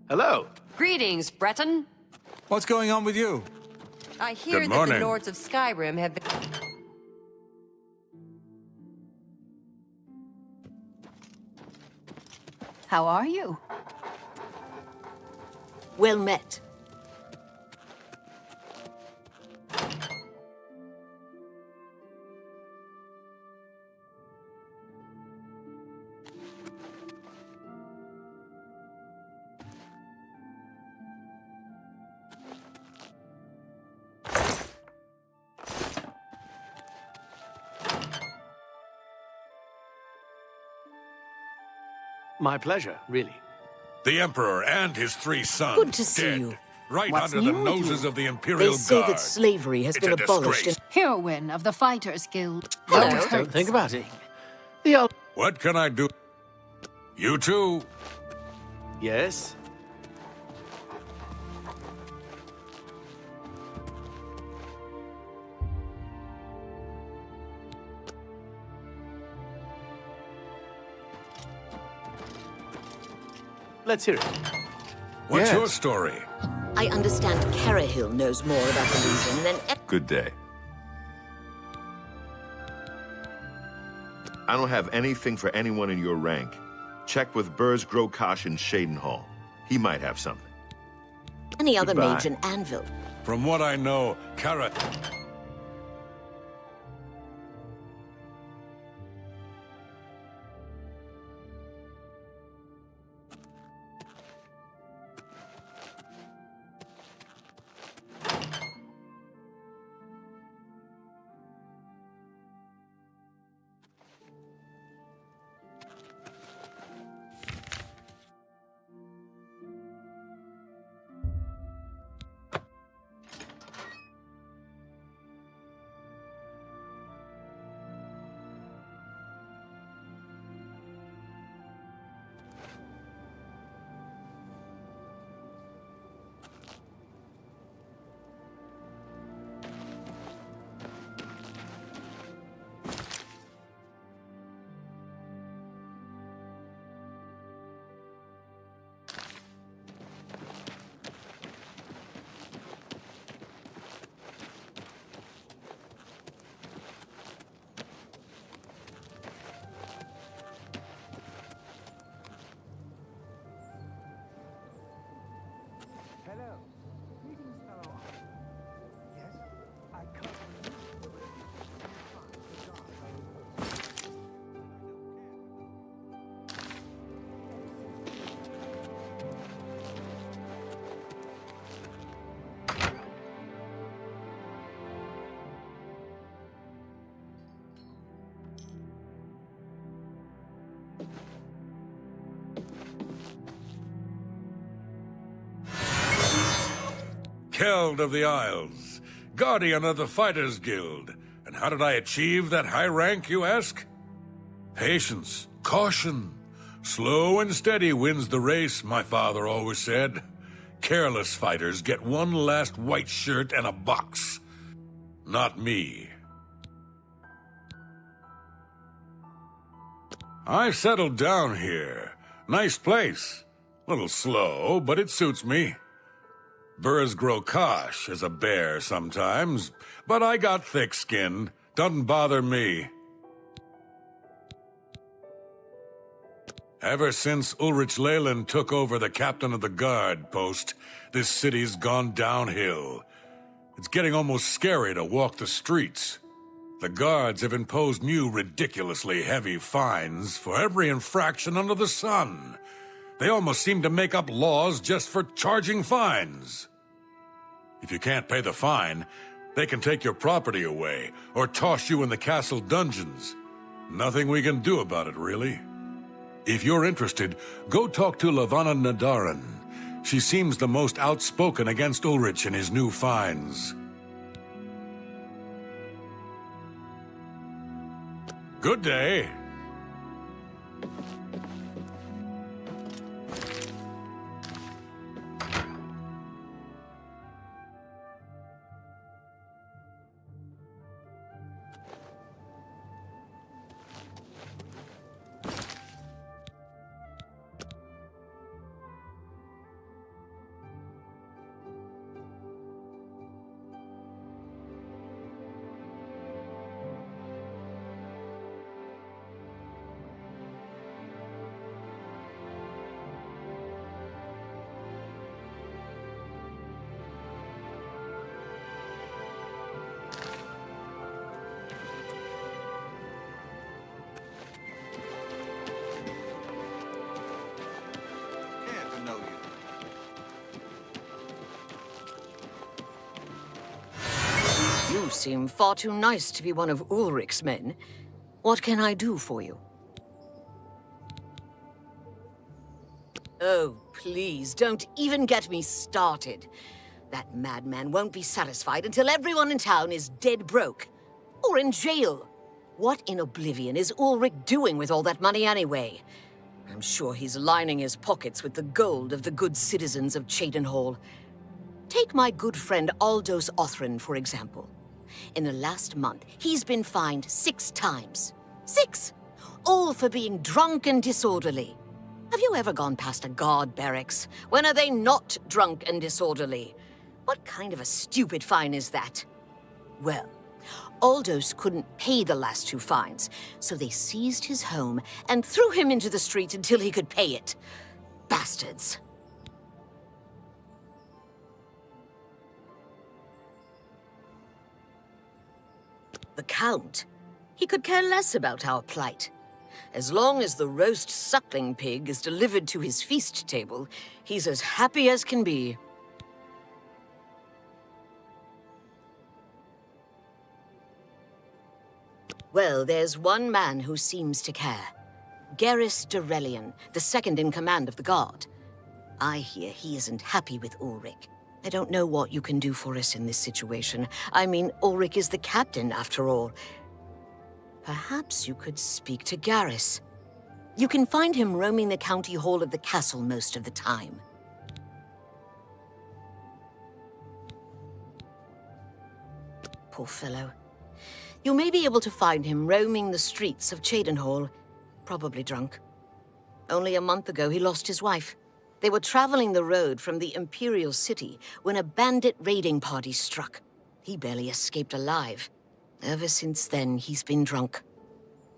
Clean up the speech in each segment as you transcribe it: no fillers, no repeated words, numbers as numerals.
Hello. Greetings, Breton. What's going on with you? I hear Good that the morning. Lords of Skyrim have been... How are you? Well met. My pleasure, really. The Emperor and his 3 sons Good to see dead, you. right What's under the new with noses you? of the Imperial They say Guard. that slavery has It's been a abolished in... disgrace. Heroine of the Fighters Guild. Hello. Don't Don't think about it. The old... What can I do? You too. Yes? Let's hear it. What's Yes. your story? I understand Carahill knows more about illusion than... Good day. I don't have anything for anyone in your rank. Check with Burrs Grokash in Shadenhall. He might have something. any other Goodbye. mage in Anvil. From what I know, Kara... Keld of the Isles, guardian of the Fighters Guild. And how did I achieve that high rank, you ask? Patience, caution. Slow and steady wins the race, my father always said. Careless fighters get one last white shirt and a box. Not me. I've settled down here. Nice place. Little slow, but it suits me. Burrs Grokash is a bear sometimes, but I got thick skin. Doesn't bother me. Ever since Ulrich Leyland took over the captain of the guard post, this city's gone downhill. It's getting almost scary to walk the streets. The guards have imposed new ridiculously heavy fines for every infraction under the sun. They almost seem to make up laws just for charging fines. If you can't pay the fine, they can take your property away or toss you in the castle dungeons. Nothing we can do about it, really. If you're interested, go talk to Lavanna Nadaran. She seems the most outspoken against Ulrich and his new fines. Good day. You seem far too nice to be one of Ulrich's men. What can I do for you? Oh, please, don't even get me started. That madman won't be satisfied until everyone in town is dead broke. Or in jail. What in Oblivion is Ulrich doing with all that money anyway? I'm sure he's lining his pockets with the gold of the good citizens of Cheydinhall. Take my good friend Aldous Othran, for example. In the last month, he's been fined 6 times. 6! All for being drunk and disorderly. Have you ever gone past a guard barracks? When are they not drunk and disorderly? What kind of a stupid fine is that? Well, Aldous couldn't pay the last 2 fines, so they seized his home and threw him into the street until he could pay it. Bastards. The Count? He could care less about our plight. As long as the roast suckling pig is delivered to his feast table, he's as happy as can be. Well, there's one man who seems to care. Garrus Durelian, the second in command of the Guard. I hear he isn't happy with Ulrich. I don't know what you can do for us in this situation. I mean, Ulrich is the captain, after all. Perhaps you could speak to Garrus. You can find him roaming the county hall of the castle most of the time. Poor fellow. You may be able to find him roaming the streets of Cheydinhall, probably drunk. Only a month ago, he lost his wife. They were traveling the road from the Imperial City when a bandit raiding party struck. He barely escaped alive. Ever since then, he's been drunk.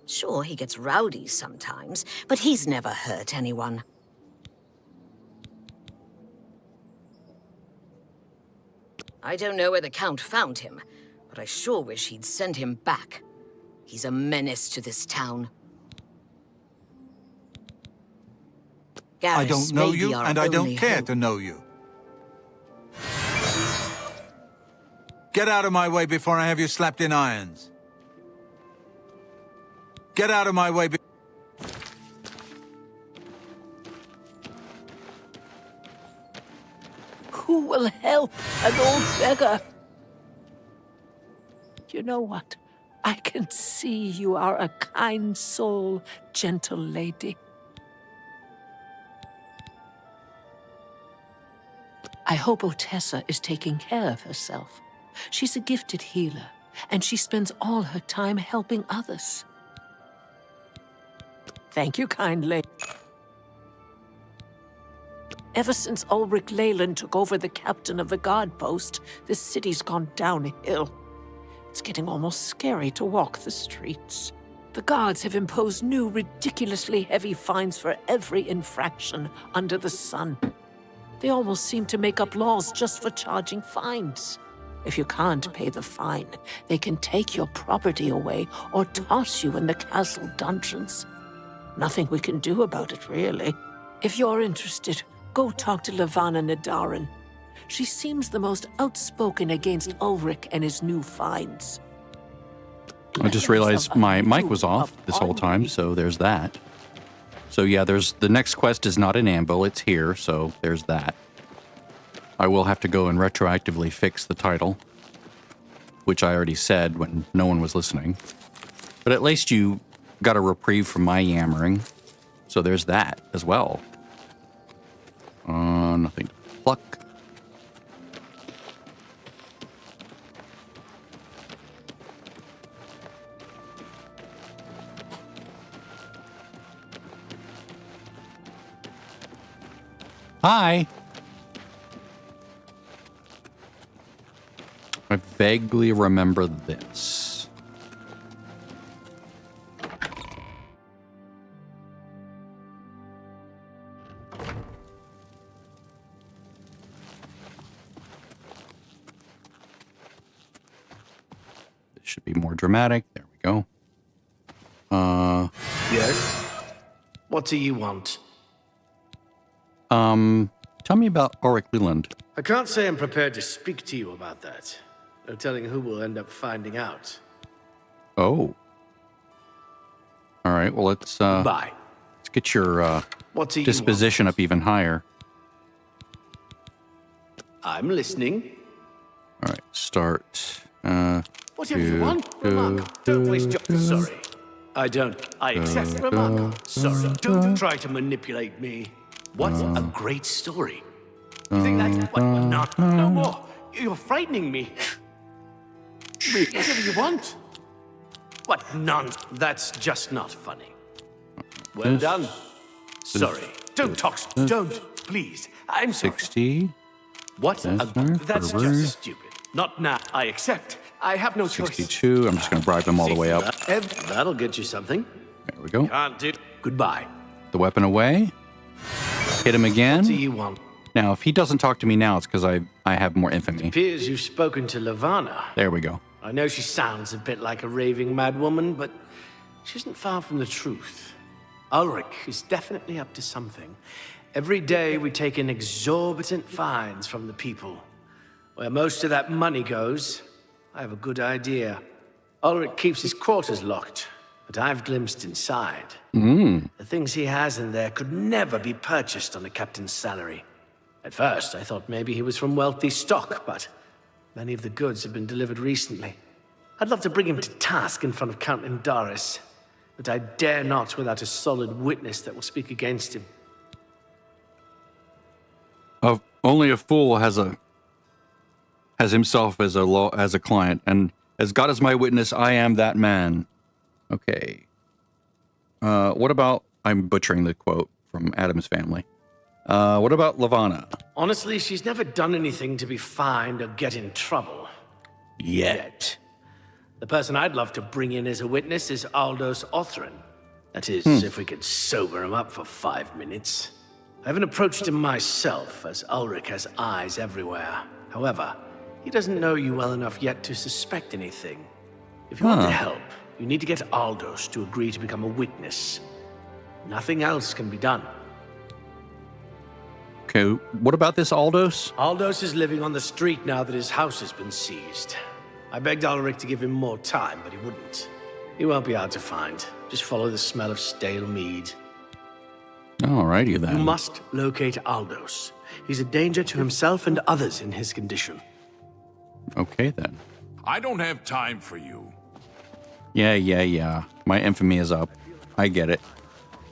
Sure, he gets rowdy sometimes, but he's never hurt anyone. I don't know where the Count found him, but I sure wish he'd send him back. He's a menace to this town. Garrus I don't know may be you, our and I don't only care hope. to know you. Get out of my way before I have you slapped in irons. Get out of my way Who will help an old beggar? You know what? I can see you are a kind soul, gentle lady. I hope Otessa is taking care of herself. She's a gifted healer, and she spends all her time helping others. Thank you kindly. Ever since Ulrich Leyland took over the captain of the guard post, this city's gone downhill. It's getting almost scary to walk the streets. The guards have imposed new, ridiculously heavy fines for every infraction under the sun. They almost seem to make up laws just for charging fines. If you can't pay the fine, they can take your property away or toss you in the castle dungeons. Nothing we can do about it, really. If you're interested, go talk to Levana Nadarin. She seems the most outspoken against Ulrich and his new fines. I just realized my mic was off this whole time, so there's that. So yeah, there's the next quest is not in Anvil, it's here, so there's that. I will have to go and retroactively fix the title, which I already said when no one was listening. But at least you got a reprieve from my yammering, so there's that as well. Nothing to pluck. Hi. I vaguely remember this. This should be more dramatic. There we go. Yes? What do you want? Tell me about Ulrich Leland. I can't say I'm prepared to speak to you about that. No telling who will end up finding out. Oh. All right, well, let's Bye. get your What do you disposition want? up even higher. I'm listening. All right, start. Whatever you want, remark. Don't waste your... Sorry. I don't. I accept remark. Sorry. Don't try to manipulate me. What's a great story? You think that's... What? No more. You're frightening me. Whatever you want. What nonsense. That's just not funny. Well done. Sorry. Don't talk. Don't. Please. I'm sorry. 60. What? That's Forward. just stupid. Not now. I accept. I have no choice. 62. I'm just going to bribe them all the way up. That'll get you something. There we go. Can't do. Goodbye. The weapon away. Hit him again. What do you want? Now, if he doesn't talk to me now, it's because I have more infamy. Appears you've spoken to Lavana. There we go. I know she sounds a bit like a raving madwoman, but she isn't far from the truth. Ulrich is definitely up to something. Every day we take in exorbitant fines from the people. Where most of that money goes, I have a good idea. Ulrich keeps his quarters locked, but I've glimpsed inside. The things he has in there could never be purchased on a captain's salary. At first, I thought maybe he was from wealthy stock, but many of the goods have been delivered recently. I'd love to bring him to task in front of Count Indaris, but I dare not without a solid witness that will speak against him. Only a fool has himself as a client, and as God is my witness, I am that man. Okay. What about? I'm butchering the quote from Adam's Family. What about Lavana? Honestly, she's never done anything to be fined or get in trouble. Yet. The person I'd love to bring in as a witness is Aldous Othrin. That is, if we could sober him up for 5 minutes. I haven't approached him myself, as Ulrich has eyes everywhere. However, he doesn't know you well enough yet to suspect anything. If you want to help, you need to get Aldous to agree to become a witness. Nothing else can be done. Okay, what about this Aldous? Aldous is living on the street now that his house has been seized. I begged Ulrich to give him more time, but he wouldn't. He won't be hard to find. Just follow the smell of stale mead. Alrighty then. You must locate Aldous. He's a danger to himself and others in his condition. Okay then. I don't have time for you. Yeah. My infamy is up. I get it.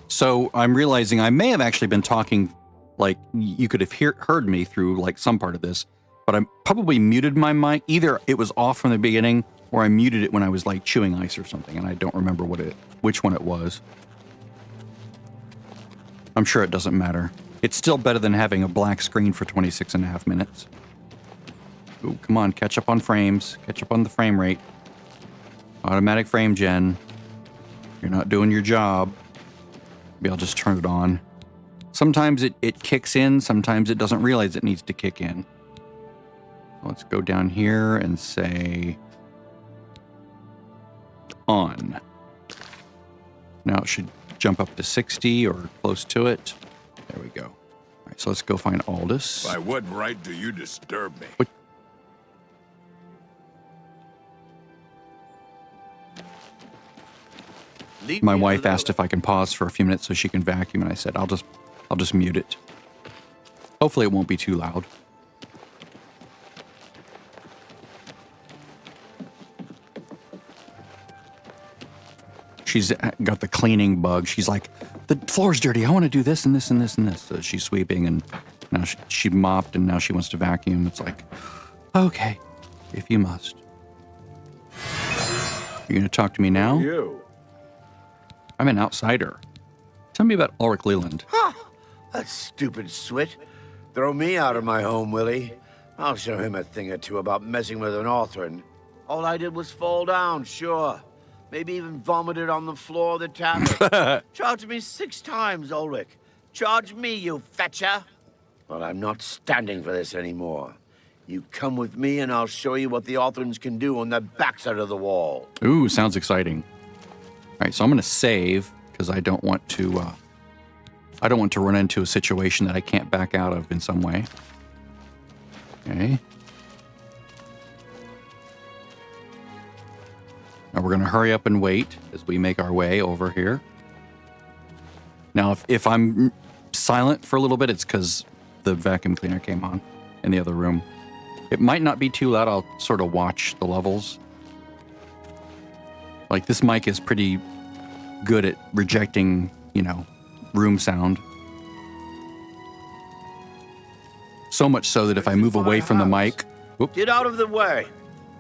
So I'm realizing I may have actually been talking, like, you could have heard me through, like, some part of this, but I probably muted my mic. Either it was off from the beginning, or I muted it when I was, like, chewing ice or something, and I don't remember which one it was. I'm sure it doesn't matter. It's still better than having a black screen for 26.5 minutes. Ooh, come on, catch up on frames. Catch up on the frame rate. Automatic frame gen. You're not doing your job. Maybe I'll just turn it on. Sometimes it kicks in, sometimes it doesn't realize it needs to kick in. Let's go down here and say on. Now it should jump up to 60 or close to it. There we go. All right, so let's go find Aldous. By what right do you disturb me? What? My wife asked if I can pause for a few minutes so she can vacuum, and I said I'll just mute it. Hopefully it won't be too loud. She's got the cleaning bug. She's like, the floor's dirty. I want to do this and this and this and this. So she's sweeping, and now she mopped, and now she wants to vacuum. It's like, okay, if you must. You're going to talk to me now? You. I'm an outsider. Tell me about Ulrich Leland. That stupid swit. Throw me out of my home, will he? I'll show him a thing or two about messing with an Othrin. All I did was fall down, sure. Maybe even vomited on the floor of the tavern. Charge me 6 times, Ulrich. Charge me, you fetcher. But I'm not standing for this anymore. You come with me and I'll show you what the Othrins can do on the backside of the wall. Ooh, sounds exciting. All right, so I'm going to save because I don't want to run into a situation that I can't back out of in some way. Okay. we're going to hurry up and wait as we make our way over here. Now, if I'm silent for a little bit, it's because the vacuum cleaner came on in the other room. It might not be too loud. I'll sort of watch the levels. Like, this mic is pretty good at rejecting, you know, room sound. So much so that if I move away from the mic... Whoop, Get out of the way.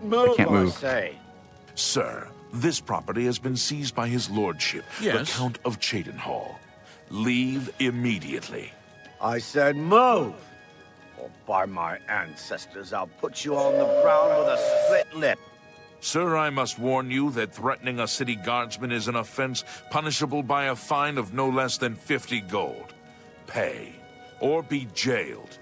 Move, I can't move. say. Sir, this property has been seized by his lordship, the Count of Cheydinhal. Leave immediately. I said move. Or by my ancestors, I'll put you on the ground with a split lip. Sir, I must warn you that threatening a city guardsman is an offense punishable by a fine of no less than 50 gold. Pay, or be jailed.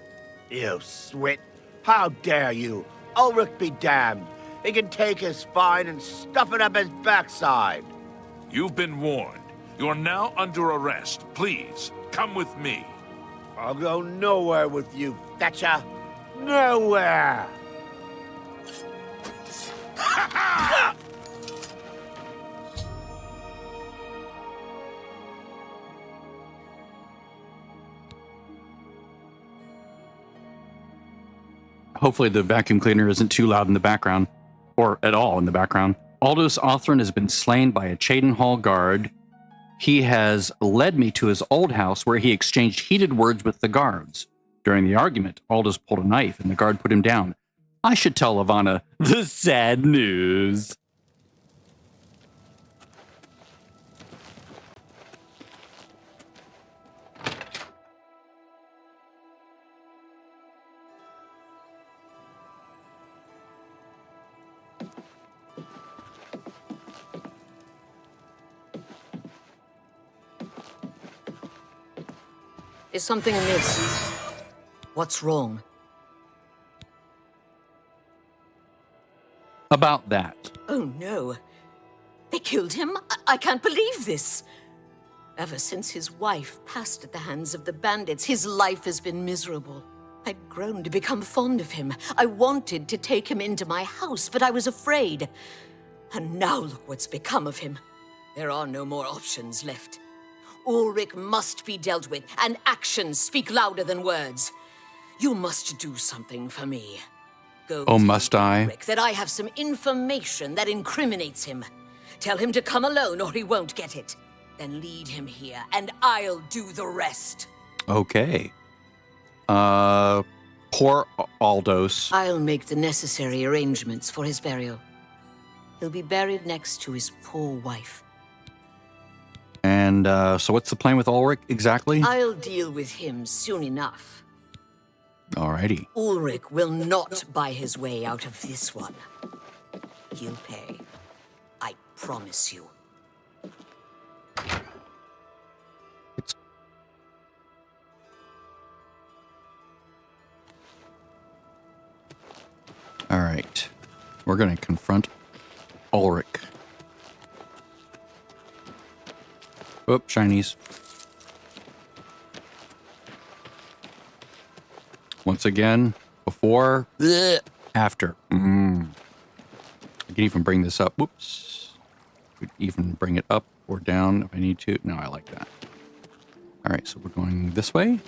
You swit. How dare you? Ulrich be damned. He can take his fine and stuff it up his backside. You've been warned. You're now under arrest. Please, come with me. I'll go nowhere with you, Thatcher. Nowhere! Hopefully the vacuum cleaner isn't too loud in the background, or at all in the background. Aldous Othran has been slain by a Cheydinhal guard. He has led me to his old house where he exchanged heated words with the guards. During the argument, Aldous pulled a knife and the guard put him down. I should tell Ivana the sad news. Is something amiss? What's wrong? About that. Oh no. They killed him? I can't believe this. Ever since his wife passed at the hands of the bandits, his life has been miserable. I'd grown to become fond of him. I wanted to take him into my house, but I was afraid. And now look what's become of him. There are no more options left. Ulrich must be dealt with, and actions speak louder than words. You must do something for me. Go Oh, must I? Ulrich that I have some information that incriminates him. Tell him to come alone or he won't get it. Then lead him here, and I'll do the rest. Okay. Poor Aldous. I'll make the necessary arrangements for his burial. He'll be buried next to his poor wife. And, so what's the plan with Ulrich exactly? I'll deal with him soon enough. Alrighty. Ulrich will not buy his way out of this one. He'll pay. I promise you. Alright. We're gonna confront Ulrich. Oop, Chinese. Once again, before, after. I can even bring this up. Whoops. Could even bring it up or down if I need to. No, I like that. All right, so we're going this way.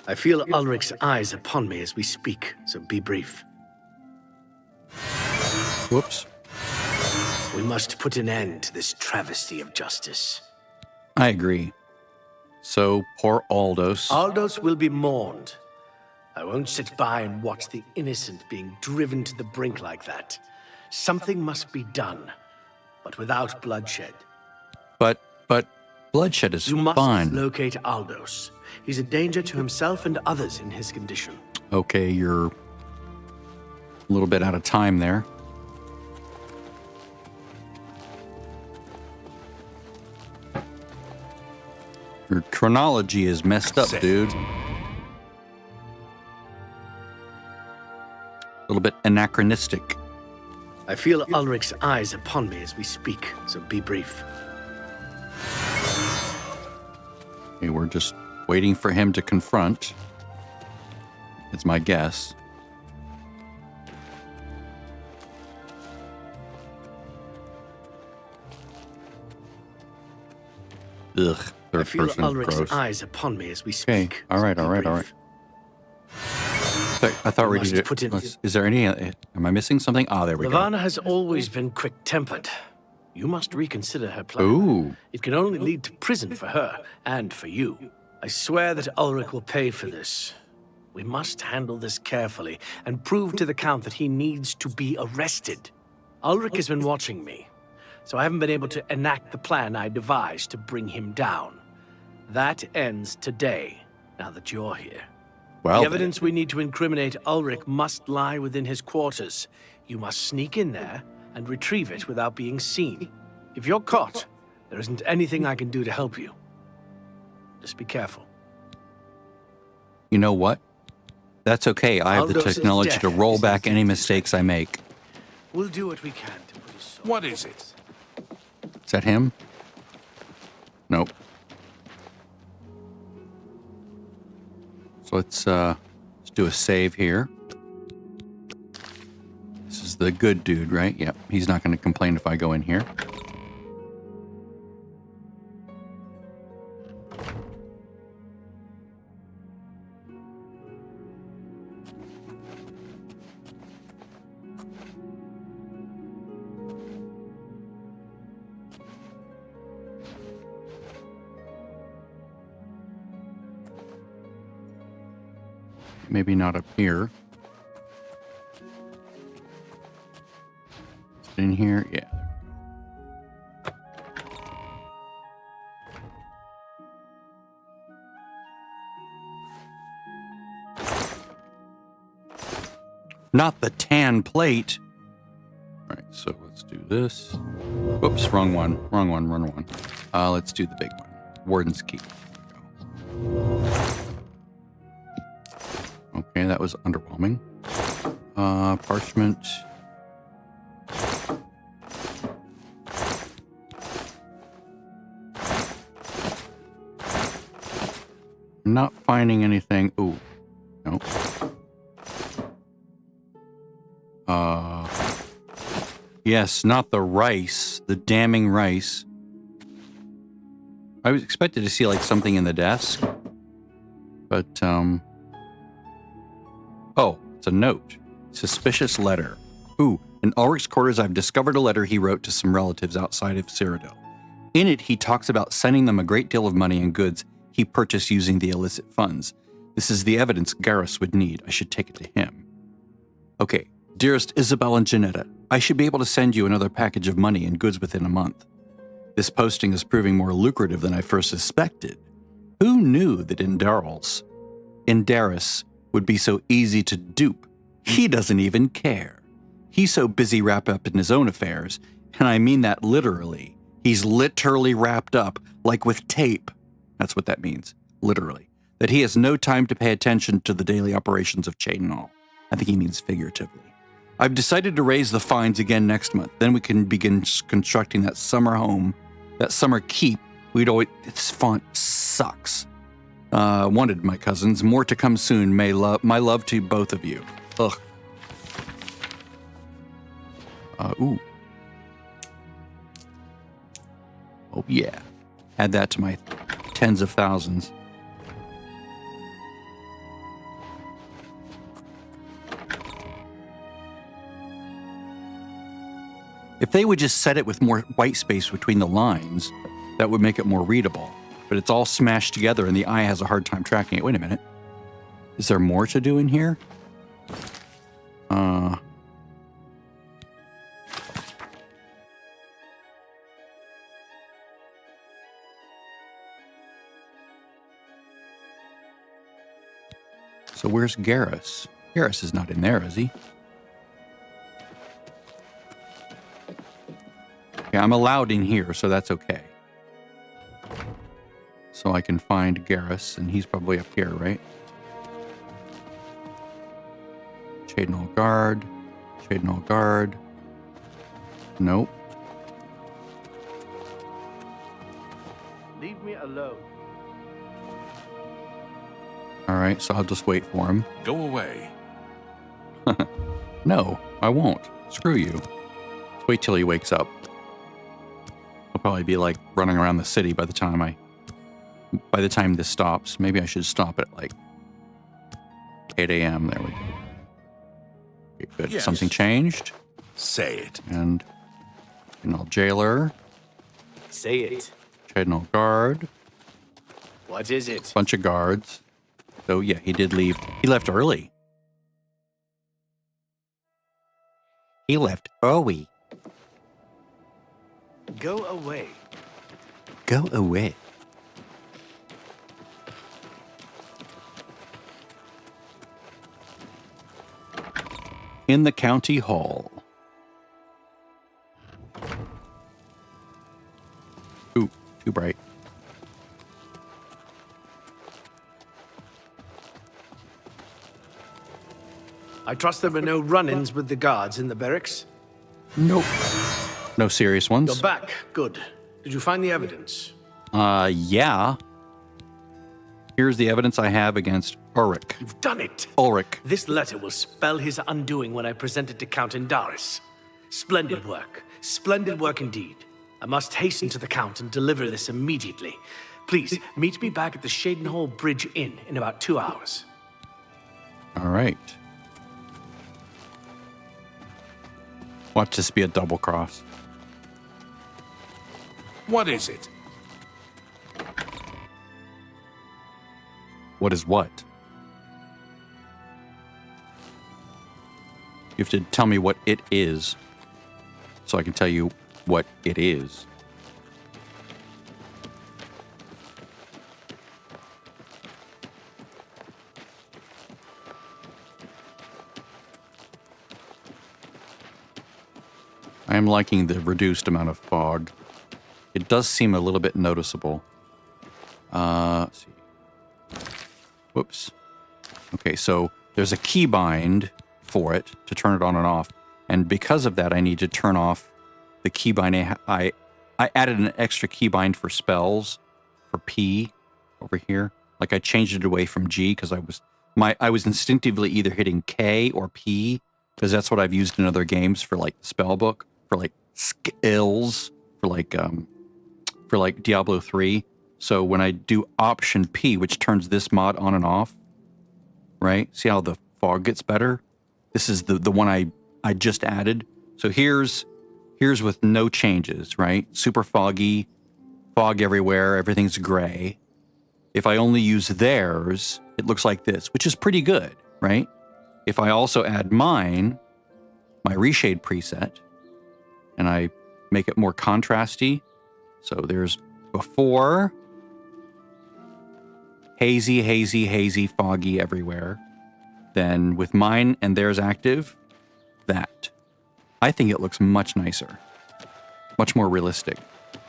I feel Ulrich's eyes upon me as we speak, so be brief. Whoops. We must put an end to this travesty of justice. I agree. So, poor Aldous. Aldous will be mourned. I won't sit by and watch the innocent being driven to the brink like that. Something must be done, but without bloodshed. But bloodshed is You must fine. locate Aldous. He's a danger to himself and others in his condition. Okay, you're a little bit out of time there. Your chronology is messed up, dude. A little bit anachronistic. I feel Ulrich's eyes upon me as we speak, so be brief. Okay, we're just waiting for him to confront. It's my guess. Ugh, I third feel person, Ulrich's gross. eyes upon me as we Okay, speak. all right, so all be right, all brief. right. I thought we must did. put in- Is there any? Am I missing something? Ah, there we go. Lavanna has always been quick-tempered. You must reconsider her plan. Ooh. It can only lead to prison for her and for you. I swear that Ulrich will pay for this. We must handle this carefully and prove to the Count that he needs to be arrested. Ulrich has been watching me, so I haven't been able to enact the plan I devised to bring him down. That ends today, now that you're here. Well, The evidence we need to incriminate Ulrich must lie within his quarters. You must sneak in there and retrieve it without being seen. If you're caught, there isn't anything I can do to help you. Just be careful. you know what? That's okay. I have the Aldous' technology death to roll is back any easy to mistakes I make. We'll do what we can to put his soul. What is it? Is that him? Nope. So let's do a save here. This is the good dude, right? Yep. He's not going to complain if I go in here. Maybe not up here. Is it in here? Yeah. Not the tan plate. All right, so let's do this. Whoops, wrong one. Wrong one, wrong one. Let's do the big one. Warden's Key. There we go. Okay, that was underwhelming. Parchment. I'm not finding anything. Ooh, nope. Yes, not the rice. The damning rice. I was expected to see like something in the desk, but oh, it's a note. Suspicious letter. Ooh, in Ulrich's quarters, I've discovered a letter he wrote to some relatives outside of Cyrodiil. In it, he talks about sending them a great deal of money and goods he purchased using the illicit funds. This is the evidence Garrus would need. I should take it to him. Okay, dearest Isabel and Janetta, I should be able to send you another package of money and goods within a month. This posting is proving more lucrative than I first suspected. Who knew that Indaris would be so easy to dupe? He doesn't even care. He's so busy wrapped up in his own affairs, and I mean that literally. He's literally wrapped up, like with tape. That's what that means, literally. That he has no time to pay attention to the daily operations of Cheydinhal. I think he means figuratively. I've decided to raise the fines again next month. Then we can begin constructing that summer home, that summer keep. This font sucks. Wanted, my cousins. More to come soon. My love to both of you. Ugh. Ooh. Oh, yeah. Add that to my tens of thousands. If they would just set it with more white space between the lines, that would make it more readable. But it's all smashed together and the eye has a hard time tracking it. Wait a minute. Is there more to do in here? So where's Garrus? Garrus is not in there, is he? Okay, I'm allowed in here, so that's okay. So So I can find Garrus, and he's probably up here, right? Shadenhall Guard. Shadenhall Guard. Nope. Leave me alone. Alright, so I'll just wait for him. Go away. No, I won't. Screw you. Let's wait till he wakes up. I'll probably be like running around the city by the time this stops. Maybe I should stop at like 8 a.m. There we go. Okay, good. Yes. Something changed. Say it. And Jailer. Say it. Shadenhall Guard. What is it? Bunch of guards. So yeah, he did leave. He left early. He left early. Go away. Go away. In the county hall. Ooh, too bright. I trust there were no run-ins with the guards in the barracks. Nope. No serious ones. You're back. Good. Did you find the evidence? Yeah. Here's the evidence I have against Ulrich. You've done it. Ulrich. This letter will spell his undoing when I present it to Count Indaris. Splendid work. Splendid work indeed. I must hasten to the Count and deliver this immediately. Please, meet me back at the Shadenhall Bridge Inn in about 2 hours. All right. Watch this be a double cross. What is it? What is what? You have to tell me what it is, so I can tell you what it is. I am liking the reduced amount of fog. It does seem a little bit noticeable. Let's see. Whoops. Okay, so there's a keybind for it to turn it on and off. And because of that, I need to turn off the keybind. I added an extra keybind for spells for P over here. Like I changed it away from G because I was instinctively either hitting K or P because that's what I've used in other games for like spell book, for like skills, for like Diablo 3. So when I do Option P, which turns this mod on and off, right? See how the fog gets better? This is the one I just added. So here's with no changes, right? Super foggy, fog everywhere, everything's gray. If I only use theirs, it looks like this, which is pretty good, right? If I also add my reshade preset, and I make it more contrasty, so there's before, hazy, hazy, hazy, foggy everywhere. Then with mine and theirs active, that. I think it looks much nicer. Much more realistic. All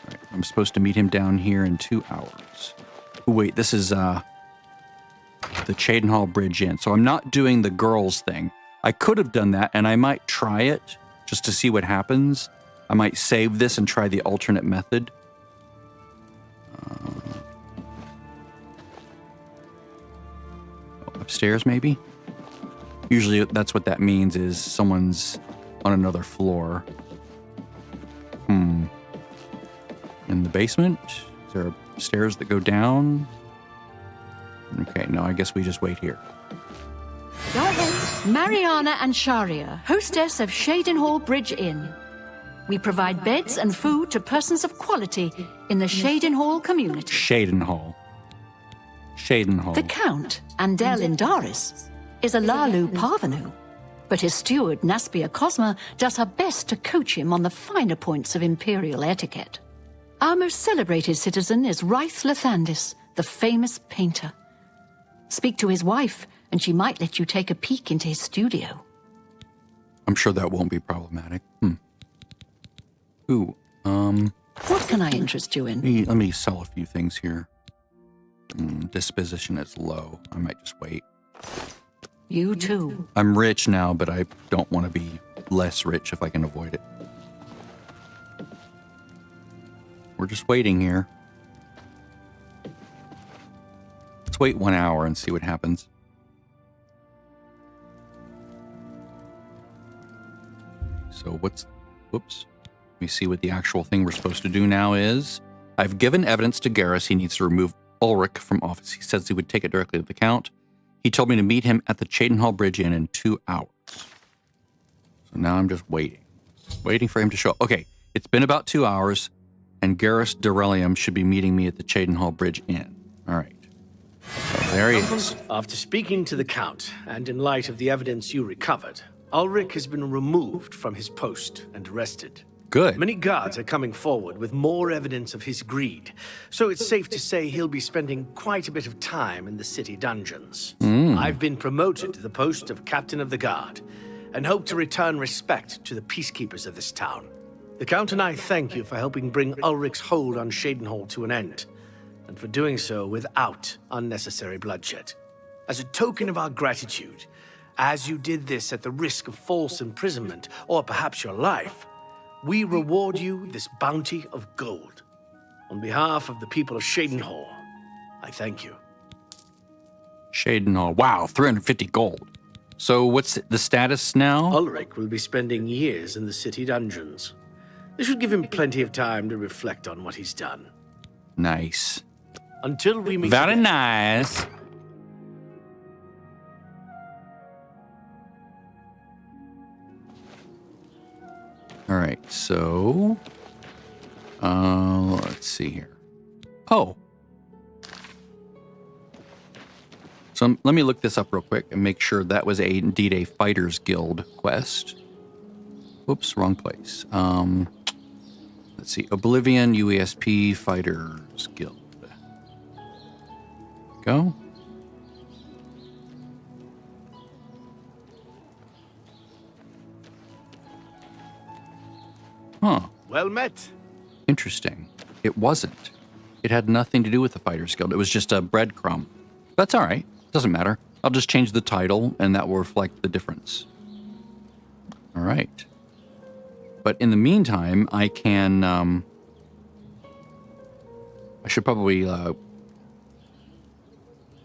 right, I'm supposed to meet him down here in 2 hours. Oh, wait, this is the Shadenhall Bridge Inn. So I'm not doing the girls thing. I could have done that, and I might try it just to see what happens. I might save this and try the alternate method. Upstairs, maybe? Usually that's what that means, is someone's on another floor. In the basement? Is there stairs that go down? Okay, no, I guess we just wait here. Go ahead. Mariana and Sharia, hostess of Shadenhall Bridge Inn. We provide beds and food to persons of quality in the Shadenhall community. Shadenhall. The Count, Andel Indaris, is a Lalu parvenu, but his steward, Naspia Cosma, does her best to coach him on the finer points of imperial etiquette. Our most celebrated citizen is Raith Lathandis, the famous painter. Speak to his wife, and she might let you take a peek into his studio. I'm sure that won't be problematic. Ooh, What can I interest you in? Let me sell a few things here. Disposition is low. I might just wait. You too. I'm rich now, but I don't want to be less rich if I can avoid it. We're just waiting here. Let's wait 1 hour and see what happens. So whoops. Let me see what the actual thing we're supposed to do now is. I've given evidence to Garrus. He needs to remove Ulrich from office. He says he would take it directly to the Count. He told me to meet him at the Cheydinhall Bridge Inn in 2 hours. So now I'm just waiting for him to show up. Okay, it's been about 2 hours, and Garrus Derelium should be meeting me at the Cheydinhall Bridge Inn. All right. So there he is. After speaking to the Count, and in light of the evidence you recovered, Ulrich has been removed from his post and arrested. Good. Many guards are coming forward with more evidence of his greed, so it's safe to say he'll be spending quite a bit of time in the city dungeons. I've been promoted to the post of Captain of the Guard, and hope to return respect to the peacekeepers of this town. The Count and I thank you for helping bring Ulrich's hold on Cheydinhall to an end, and for doing so without unnecessary bloodshed. As a token of our gratitude, as you did this at the risk of false imprisonment, or perhaps your life, we reward you this bounty of gold. On behalf of the people of Cheydinhall, I thank you. Cheydinhall. Wow, 350 gold. So what's the status now? Ulrich will be spending years in the city dungeons. This should give him plenty of time to reflect on what he's done. Nice. Until we meet Very again. nice. All right, so let's see here. Oh. So let me look this up real quick and make sure that was indeed a Fighters Guild quest. Whoops, wrong place. Let's see, Oblivion UESP Fighters Guild. Go. Huh. Well met. Interesting. It wasn't. It had nothing to do with the Fighters Guild. It was just a breadcrumb. That's all right. Doesn't matter. I'll just change the title, and that will reflect the difference. All right. But in the meantime, I can... I should probably... well,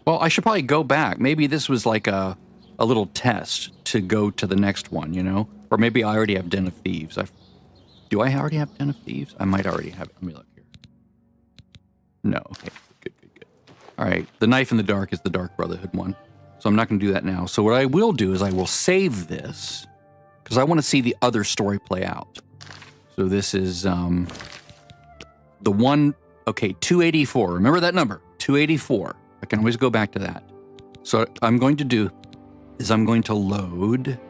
I should probably go back. Maybe this was like a little test to go to the next one, you know? Or maybe I already have Den of Thieves. Do I already have Den of Thieves? I might already have it. Let me look here. No. Okay. Good. All right. The Knife in the Dark is the Dark Brotherhood one. So I'm not going to do that now. So what I will do is I will save this because I want to see the other story play out. So this is the one... Okay, 284. Remember that number. 284. I can always go back to that. So what I'm going to do is I'm going to load...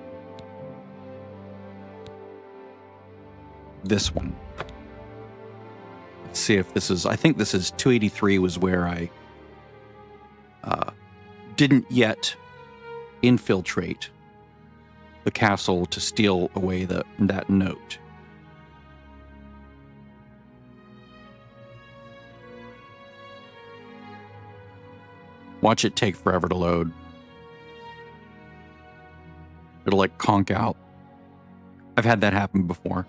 this one. Let's see if this is... I think this is 283 was where I didn't yet infiltrate the castle to steal away that note. Watch it take forever to load. It'll like conk out. I've had that happen before.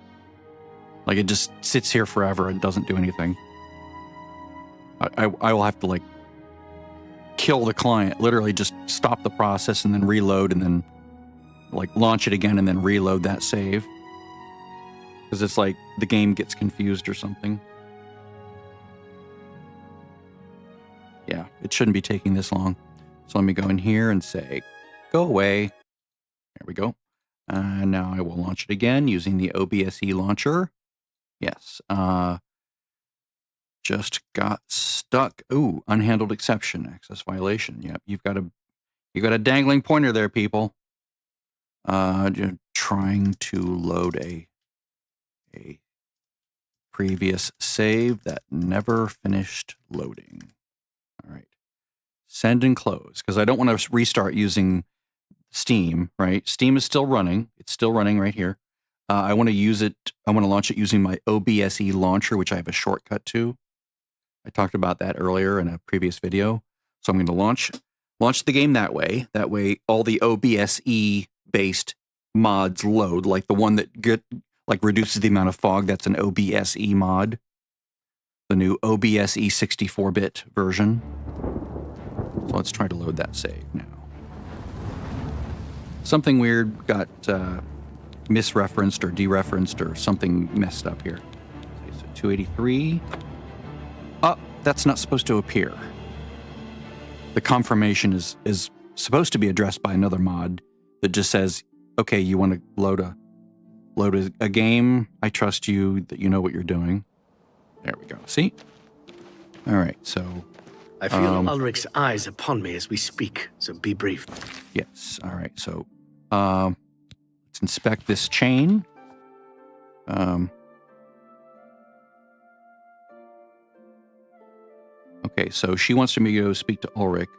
Like, it just sits here forever and doesn't do anything. I will have to, like, kill the client. Literally just stop the process and then reload and then, like, launch it again and then reload that save. Because it's like the game gets confused or something. Yeah, it shouldn't be taking this long. So let me go in here and say, go away. There we go. Now I will launch it again using the OBSE launcher. Yes. Just got stuck. Ooh, unhandled exception, access violation. Yep, you've got a dangling pointer there, people. Trying to load a previous save that never finished loading. All right. Send and close, because I don't want to restart using Steam, right? Steam is still running. It's still running right here. I want to use it. I want to launch it using my OBSE launcher, which I have a shortcut to. I talked about that earlier in a previous video. So I'm going to launch the game that way. That way, all the OBSE based mods load, like the one that reduces the amount of fog. That's an OBSE mod. The new OBSE 64-bit version. So let's try to load that save now. Something weird got misreferenced or dereferenced or something messed up here. Okay, so 283. Oh, that's not supposed to appear. The confirmation is supposed to be addressed by another mod that just says, okay, you want to load a game. I trust you that you know what you're doing. There we go. See? All right, so... I feel Ulrich's eyes upon me as we speak, so be brief. Yes, all right, so let's inspect this chain. Okay, so she wants me to go speak to Ulrich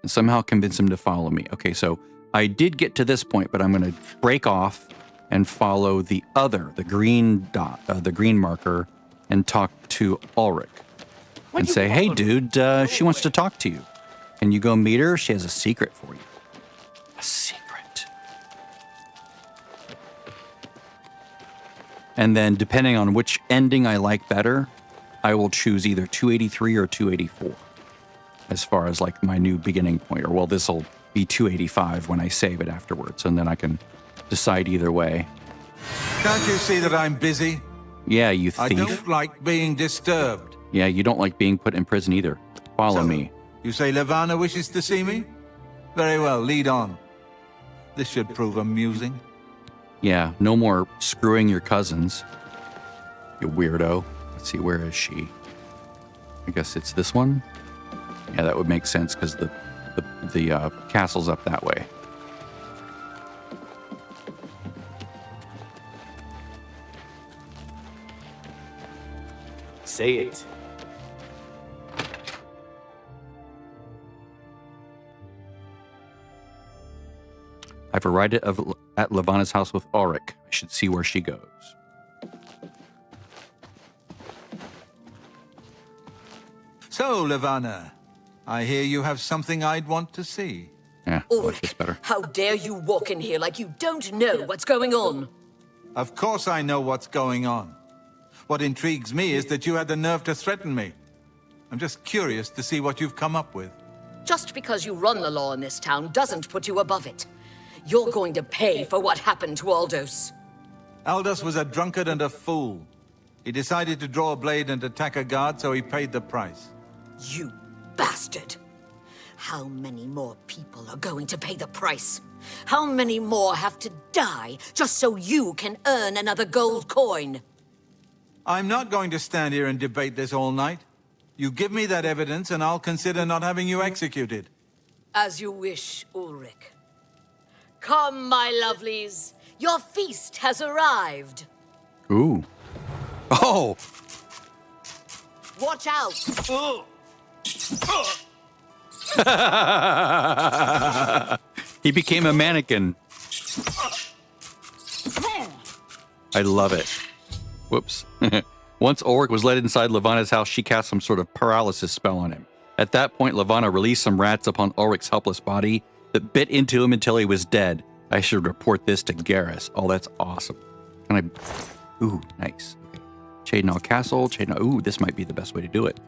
and somehow convince him to follow me. Okay, so I did get to this point, but I'm going to break off and follow the green dot, the green marker, and talk to Ulrich. And say, hey, dude, she wants to talk to you. Can you go meet her? She has a secret for you. A secret. And then, depending on which ending I like better, I will choose either 283 or 284 as far as like my new beginning point. Or, well, this will be 285 when I save it afterwards, and then I can decide either way. Can't you see that I'm busy? Yeah, you thief. I don't like being disturbed. Yeah, you don't like being put in prison either. Follow me. You say Levana wishes to see me? Very well, lead on. This should prove amusing. Yeah, no more screwing your cousins. You weirdo. Let's see, where is she? I guess it's this one? Yeah, that would make sense because the castle's up that way. Say it. I've arrived at Levana's house with Ulrich. I should see where she goes. So, Levana, I hear you have something I'd want to see. Yeah, I like this better. How dare you walk in here like you don't know what's going on? Of course I know what's going on. What intrigues me is that you had the nerve to threaten me. I'm just curious to see what you've come up with. Just because you run the law in this town doesn't put you above it. You're going to pay for what happened to Aldous. Aldous was a drunkard and a fool. He decided to draw a blade and attack a guard, so he paid the price. You bastard! How many more people are going to pay the price? How many more have to die just so you can earn another gold coin? I'm not going to stand here and debate this all night. You give me that evidence and I'll consider not having you executed. As you wish, Ulrich. Come, my lovelies. Your feast has arrived. Ooh. Oh! Watch out! He became a mannequin. I love it. Whoops. Once Ulrich was led inside Levana's house, she cast some sort of paralysis spell on him. At that point, Levana released some rats upon Ulrich's helpless body that bit into him until he was dead. I should report this to Garrus. Oh, that's awesome. Can I... Ooh, nice. Okay. Chadenall Castle. Ooh, this might be the best way to do it.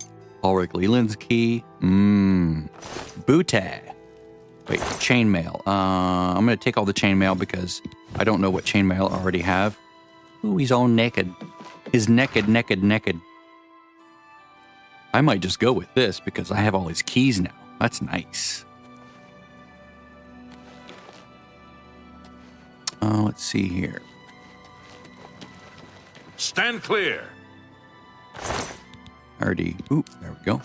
Ulrich Leland's key. Bootay. Wait, chainmail. I'm going to take all the chainmail because I don't know what chainmail I already have. Ooh, he's all naked. He's naked. I might just go with this because I have all his keys now. That's nice. Let's see here. Stand clear. Already. Ooh, there we go.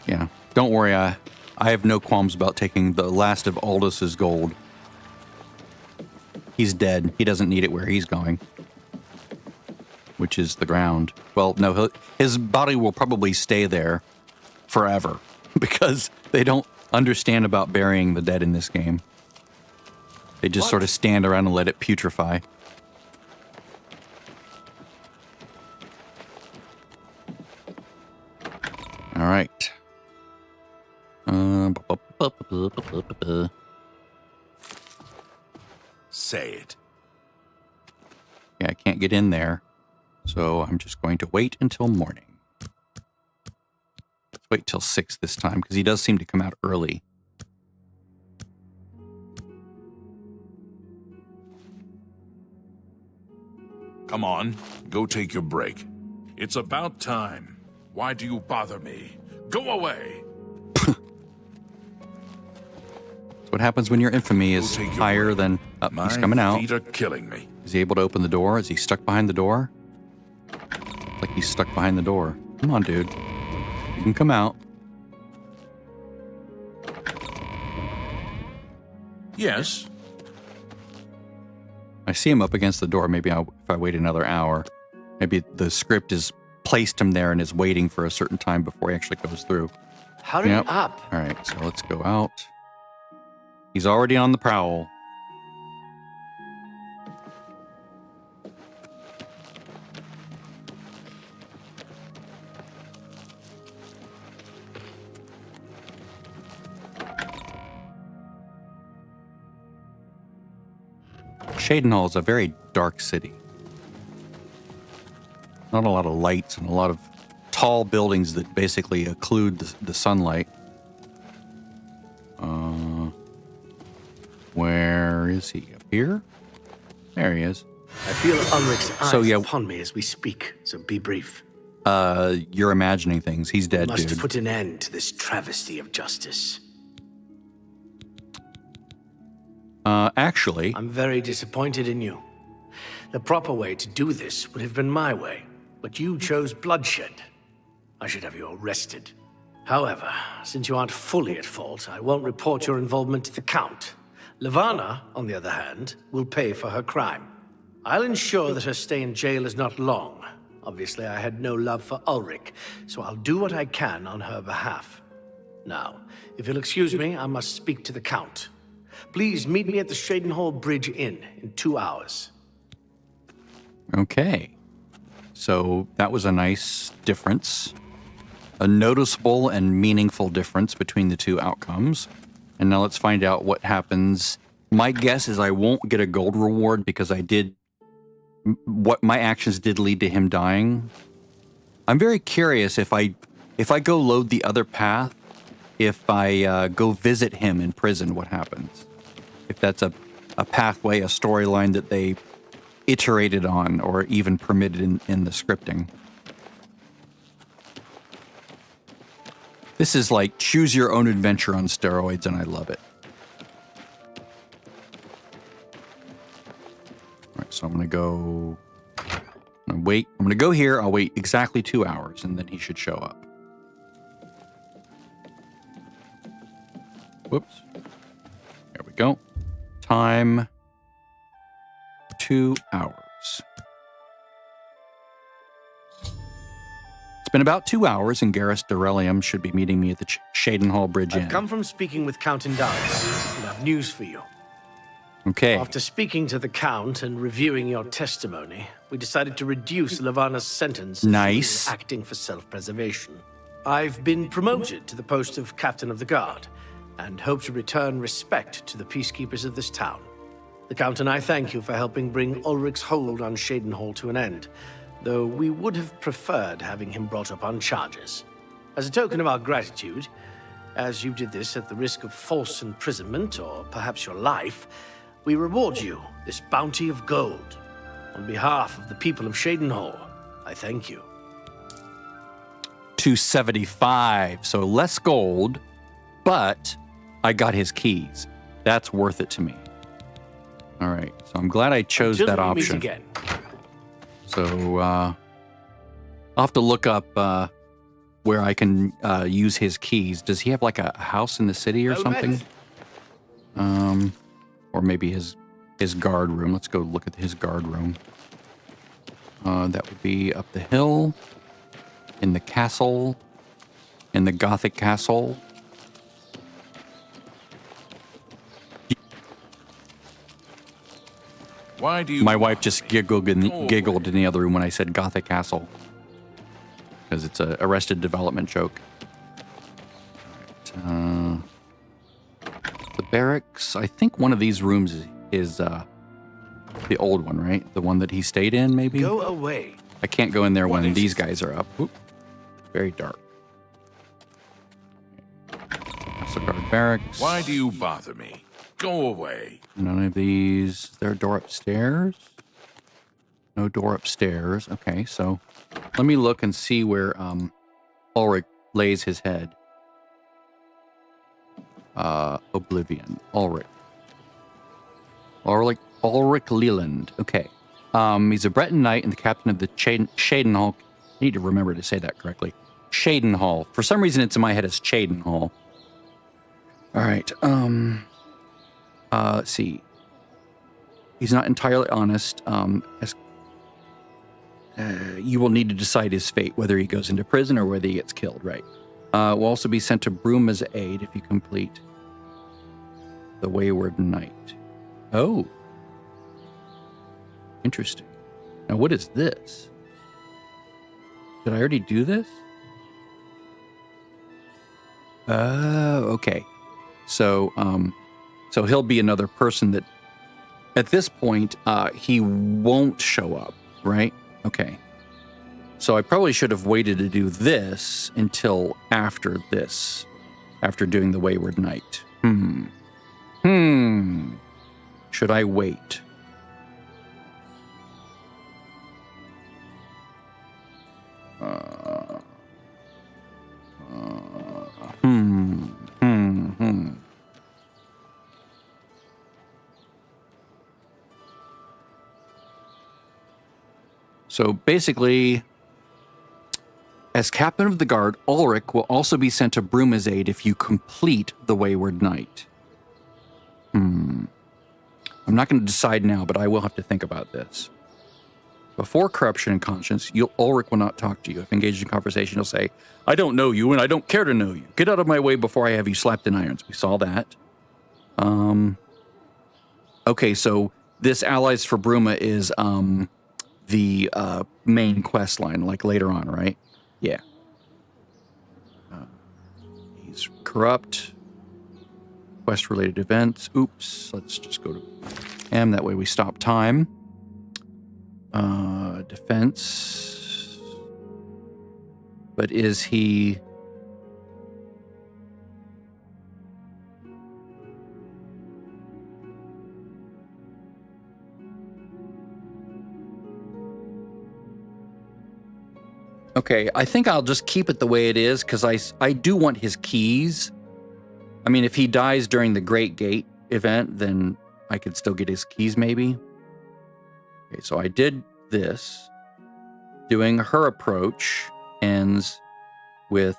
Yeah, don't worry. I have no qualms about taking the last of Aldous' gold. He's dead. He doesn't need it where he's going, which is the ground. Well, no, his body will probably stay there forever because they don't understand about burying the dead in this game. They just sort of stand around and let it putrefy. All right. Say it. Yeah, I can't get in there, so I'm just going to wait until morning. Let's wait till 6 this time, because he does seem to come out early. Come on, go take your break. It's about time. Why do you bother me? Go away! That's what happens when your infamy is higher than... Oh, he's coming out. My feet are killing me. Is he able to open the door? Is he stuck behind the door? It's like he's stuck behind the door. Come on, dude. You can come out. Yes. I see him up against the door. Maybe if I wait another hour. Maybe the script has placed him there and is waiting for a certain time before he actually goes through. Hurry up. All right, so let's go out. He's already on the prowl. Shadenhall is a very dark city. Not a lot of lights and a lot of tall buildings that basically occlude the sunlight. Where is he? Up here? There he is. I feel Ulrich's eyes upon me as we speak, so be brief. You're imagining things. He's dead, We must dude. put an end to this travesty of justice. Actually... I'm very disappointed in you. The proper way to do this would have been my way, but you chose bloodshed. I should have you arrested. However, since you aren't fully at fault, I won't report your involvement to the Count. Levana, on the other hand, will pay for her crime. I'll ensure that her stay in jail is not long. Obviously, I had no love for Ulrich, so I'll do what I can on her behalf. Now, if you'll excuse me, I must speak to the Count. Please meet me at the Shadenhall Bridge Inn in 2 hours. Okay. So that was a nice difference. A noticeable and meaningful difference between the two outcomes. And now let's find out what happens. My guess is I won't get a gold reward because what my actions did lead to him dying. I'm very curious if I go load the other path, if I go visit him in prison, what happens? If that's a pathway, a storyline that they iterated on or even permitted in the scripting. This is like choose your own adventure on steroids, and I love it. All right, so I'm going to go... I'm going to go here. I'll wait exactly 2 hours, and then he should show up. Whoops. There we go. Time... 2 hours. It's been about 2 hours, and Garrus Derelium should be meeting me at the Shadenhall Bridge Inn. I've come from speaking with Count Indaris, and have news for you. Okay. After speaking to the Count and reviewing your testimony, we decided to reduce Levana's sentence. Nice. Acting for self-preservation. I've been promoted to the post of Captain of the Guard, and hope to return respect to the peacekeepers of this town. The Count and I thank you for helping bring Ulrich's hold on Shadenhall to an end, though we would have preferred having him brought up on charges. As a token of our gratitude, as you did this at the risk of false imprisonment, or perhaps your life, we reward you this bounty of gold. On behalf of the people of Shadenhall, I thank you. 275, so less gold, but I got his keys. That's worth it to me. All right, so I'm glad I chose that option. Again. So I'll have to look up where I can use his keys. Does he have like a house in the city or something? Or maybe his guard room. Let's go look at his guard room. That would be up the hill, in the castle, in the Gothic castle. Why do you... My wife just giggled in the other room when I said Gothic Castle. Because it's a Arrested Development joke. The barracks, I think one of these rooms is the old one, right? The one that he stayed in, maybe? Go away. I can't go in there when these guys are up. Oop. Very dark. Guard barracks. Why do you bother me? Go away. None of these. Is there a door upstairs? No door upstairs. Okay, so let me look and see where Ulrich lays his head. Oblivion. Ulrich Leland. Okay. He's a Breton knight and the captain of the Shadenhall. I need to remember to say that correctly. Shadenhall. For some reason, it's in my head as Shadenhall. All right. Let's see. He's not entirely honest. You will need to decide his fate, whether he goes into prison or whether he gets killed, right? Will also be sent to Bruma's aid if you complete the Wayward Knight. Oh. Interesting. Now, what is this? Did I already do this? Okay. So he'll be another person that, at this point, he won't show up, right? Okay. So I probably should have waited to do this until after this, after doing the Wayward Knight. Should I wait? So basically, as captain of the guard, Ulrich will also be sent to Bruma's aid if you complete the Wayward Knight. I'm not going to decide now, but I will have to think about this. Before corruption and conscience, Ulrich will not talk to you. If engaged in conversation, he'll say, I don't know you and I don't care to know you. Get out of my way before I have you slapped in irons. We saw that. Okay, so this Allies for Bruma is the main quest line, like later on, right? Yeah. He's corrupt. Quest-related events. Oops. Let's just go to M. That way we stop time. Defense. But is he... Okay, I think I'll just keep it the way it is, because I do want his keys. I mean, if he dies during the Great Gate event, then I could still get his keys, maybe. Okay, so I did this. Doing her approach ends with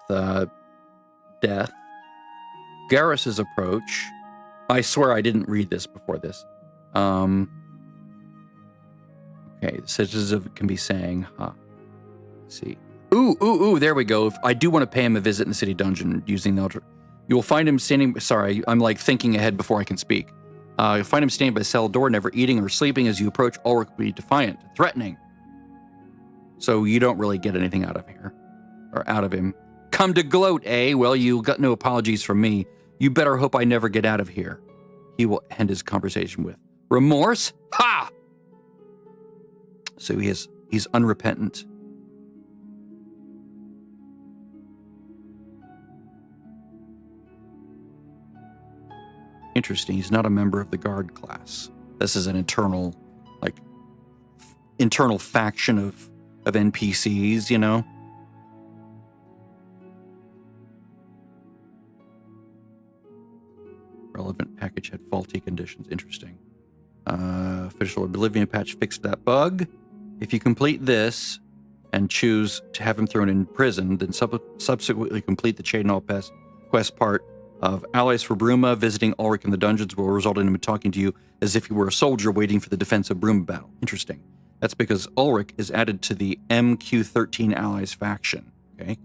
death. Garrus's approach, I swear I didn't read this before this. Okay, the citizens of it can be saying, Let's see. Ooh, there we go. I do want to pay him a visit in the city dungeon using the altar. You will find him standing... Sorry, I'm like thinking ahead before I can speak. You'll find him standing by the cell door, never eating or sleeping. As you approach, Ulrich will be defiant, threatening. So you don't really get anything out of here. Or out of him. Come to gloat, eh? Well, you got no apologies from me. You better hope I never get out of here. He will end his conversation with, remorse? Ha! So he's unrepentant. Interesting. He's not a member of the guard class. This is an internal faction of NPCs, you know? Relevant package had faulty conditions. Interesting. Official Oblivion patch fixed that bug. If you complete this and choose to have him thrown in prison, then subsequently complete the Shadenhall quest part of Allies for Bruma. Visiting Ulrich in the dungeons will result in him talking to you as if he were a soldier waiting for the defense of Bruma battle. Interesting. That's because Ulrich is added to the MQ13 Allies faction, okay?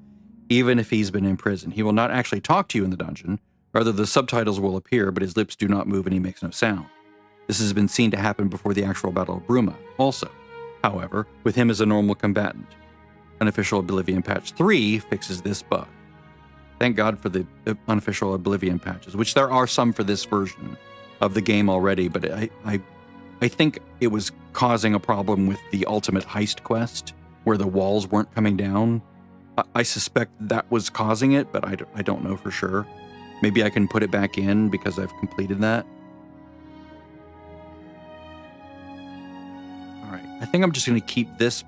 Even if he's been in prison. He will not actually talk to you in the dungeon. Rather, the subtitles will appear, but his lips do not move and he makes no sound. This has been seen to happen before the actual Battle of Bruma also. However, with him as a normal combatant. Unofficial Oblivion Patch 3 fixes this bug. Thank God for the unofficial Oblivion patches, which there are some for this version of the game already, but I think it was causing a problem with the ultimate heist quest, where the walls weren't coming down. I suspect that was causing it, but I don't know for sure. Maybe I can put it back in because I've completed that. All right, I think I'm just going to keep this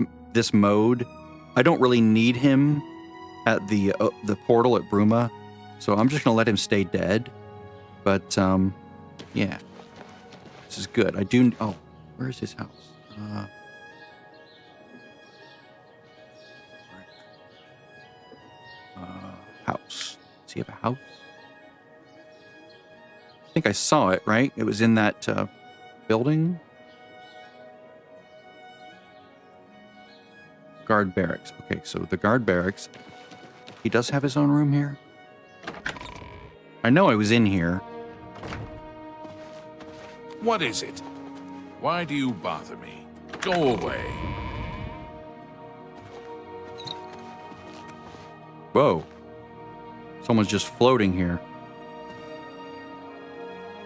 mode. I don't really need him at the portal at Bruma, so I'm just going to let him stay dead. But yeah, this is good. I do. Oh, where's his house? House. Does he have a house? I think I saw it, right? It was in that building. Guard barracks. Okay, so the guard barracks. He does have his own room here. I know I was in here. What is it? Why do you bother me? Go away. Whoa. Someone's just floating here.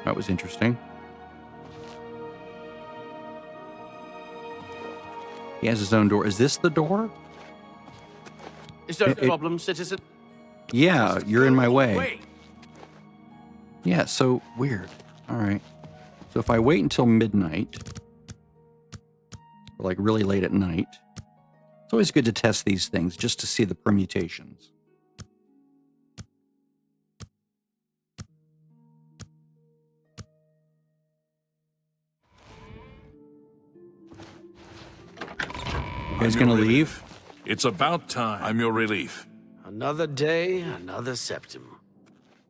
That was interesting. He has his own door. Is this the door? Is there a problem, citizen? Yeah, you're in my way. Yeah, so weird. All right. So if I wait until midnight, or like really late at night, it's always good to test these things just to see the permutations. You guys gonna leave? It's about time. I'm your relief. Another day, another septum.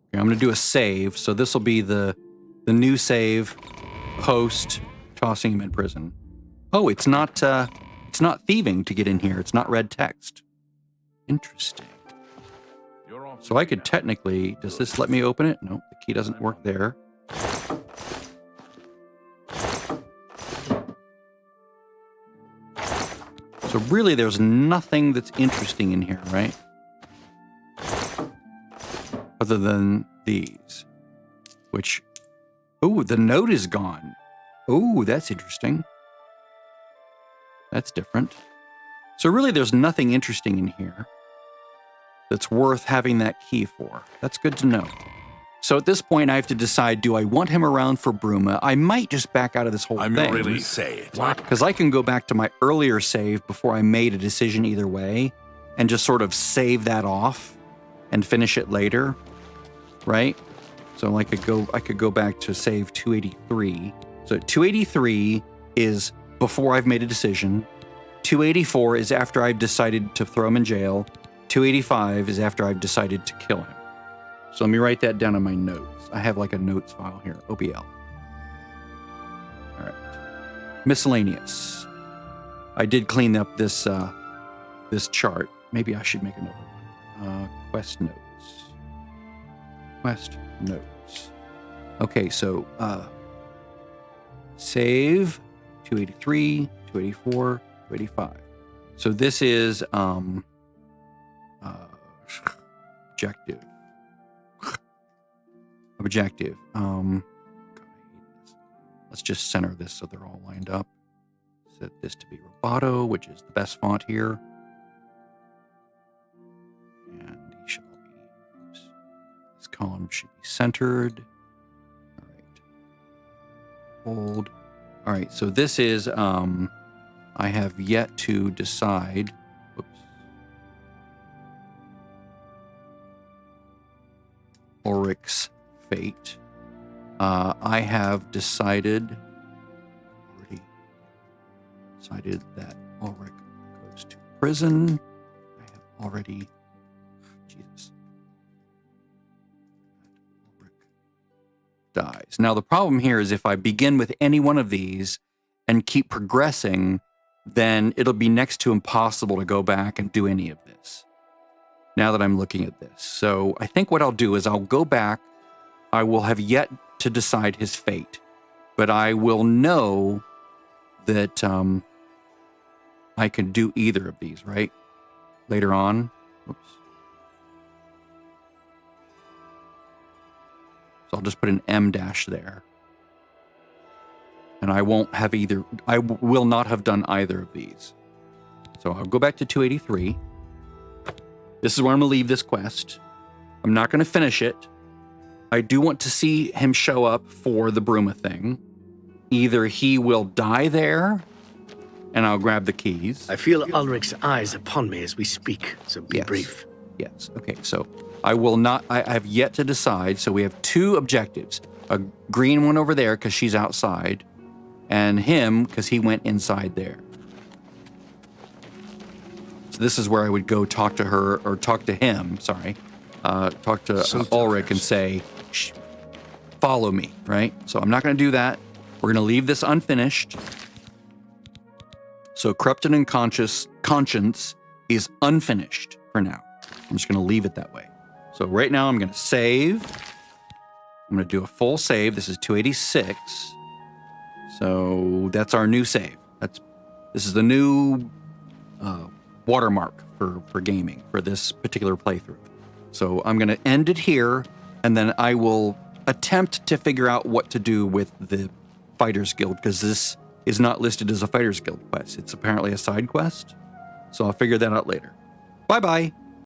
Okay, I'm gonna do a save, so this will be the new save post tossing him in prison. Oh, it's not thieving to get in here. It's not red text. Interesting. So I could technically, does this let me open it? No, the key doesn't work there. So really, there's nothing that's interesting in here, right? Other than these, which, oh, the note is gone. Oh, that's interesting. That's different. So really, there's nothing interesting in here that's worth having that key for. That's good to know. So at this point, I have to decide, do I want him around for Bruma? I might just back out of this whole thing. I'm really say it. Because I can go back to my earlier save before I made a decision either way and just sort of save that off and finish it later, right? So I could go back to save 283. So 283 is before I've made a decision. 284 is after I've decided to throw him in jail. 285 is after I've decided to kill him. So let me write that down in my notes. I have like a notes file here, OBL. All right. Miscellaneous. I did clean up this this chart. Maybe I should make another one. Quest notes. Quest notes. Okay, so save 283, 284, 285. So this is objective. Objective. God, I hate this. Let's just center this so they're all lined up. Set this to be Roboto, which is the best font here. And these should all be, oops. This column should be centered. All right. Hold. All right, so this is, I have yet to decide. Whoops. Ulrich's fate. I have decided that Ulrich goes to prison. I have already, Jesus. Ulrich dies. Now the problem here is if I begin with any one of these and keep progressing, then it'll be next to impossible to go back and do any of this. Now that I'm looking at this. So I think what I'll do is I'll go back. I will have yet to decide his fate. but I will know that I can do either of these, right? Later on. Oops. So I'll just put an M dash there. And I won't have either, I will not have done either of these. So I'll go back to 283. This is where I'm going to leave this quest. I'm not going to finish it. I do want to see him show up for the Bruma thing. Either he will die there, and I'll grab the keys. I feel Ulrich's eyes upon me as we speak, so be Yes. brief. Yes. Okay, so I will not, I have yet to decide. So we have two objectives. A green one over there because she's outside, and him because he went inside there. So this is where I would go talk to her, or talk to him, sorry. Talk to Ulrich and say, follow me, right? So I'm not going to do that. We're going to leave this unfinished. So Corrupted and Conscience is unfinished for now. I'm just going to leave it that way. So right now I'm going to save. I'm going to do a full save. This is 286. So that's our new save. This is the new watermark for gaming for this particular playthrough. So I'm going to end it here, and then I will attempt to figure out what to do with the Fighters Guild, because this is not listed as a Fighters Guild quest. It's apparently a side quest. So I'll figure that out later. Bye-bye.